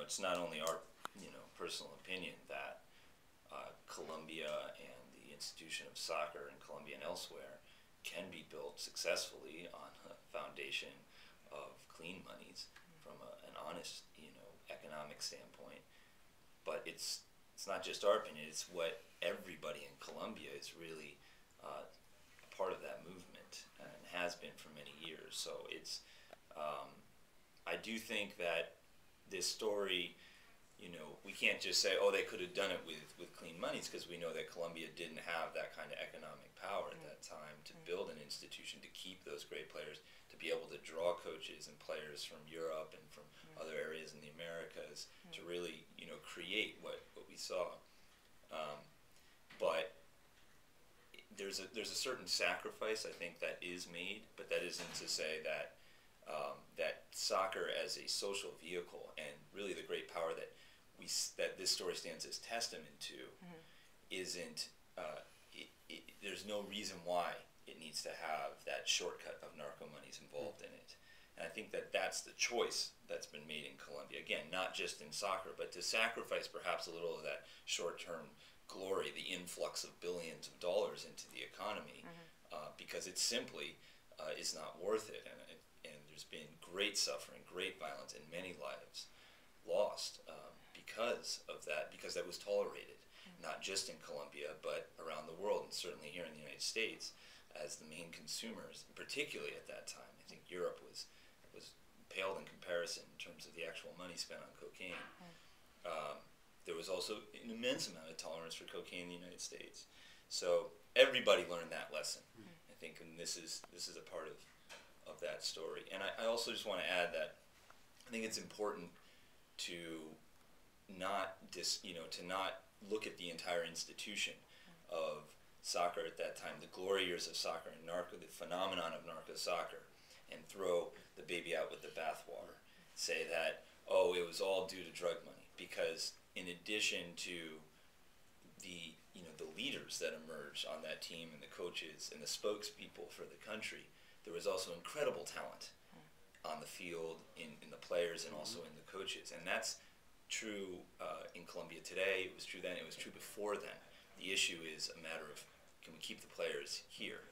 it's not only our, personal opinion that Colombia and the institution of soccer in Colombia and elsewhere can be built successfully on a foundation of clean monies from an honest, economic standpoint. But it's not just our opinion; it's what everybody in Colombia is really a part of that movement and has been for many years. So it's I do think that this story, we can't just say, oh, they could have done it with clean monies, because we know that Colombia didn't have that kind of economic power at that time to build an institution to keep those great players, to be able to draw coaches and players from Europe and from other areas in the Americas to really, create what we saw. But there's a certain sacrifice, I think, that is made, but that isn't to say that that soccer as a social vehicle and really the great power that this story stands as testament to isn't. There's no reason why it needs to have that shortcut of narco monies involved in it. And I think that that's the choice that's been made in Colombia. Again, not just in soccer, but to sacrifice perhaps a little of that short-term glory, the influx of billions of dollars into the economy, because it simply is not worth it. And there's been great suffering, great violence, and many lives lost because of that, because that was tolerated, not just in Colombia, but around the world, and certainly here in the United States as the main consumers, particularly at that time. I think Europe was paled in comparison in terms of the actual money spent on cocaine. There was also an immense amount of tolerance for cocaine in the United States. So everybody learned that lesson, I think, and this is a part of that story. And I also just want to add that I think it's important to not to not look at the entire institution of soccer at that time, the glory years of soccer and the phenomenon of narco soccer, and throw the baby out with the bathwater. Say that, oh, it was all due to drug money, because in addition to the leaders that emerged on that team and the coaches and the spokespeople for the country, there was also incredible talent on the field, in the players, and also in the coaches. And that's true in Colombia today. It was true then. It was true before then. The issue is a matter of, can we keep the players here?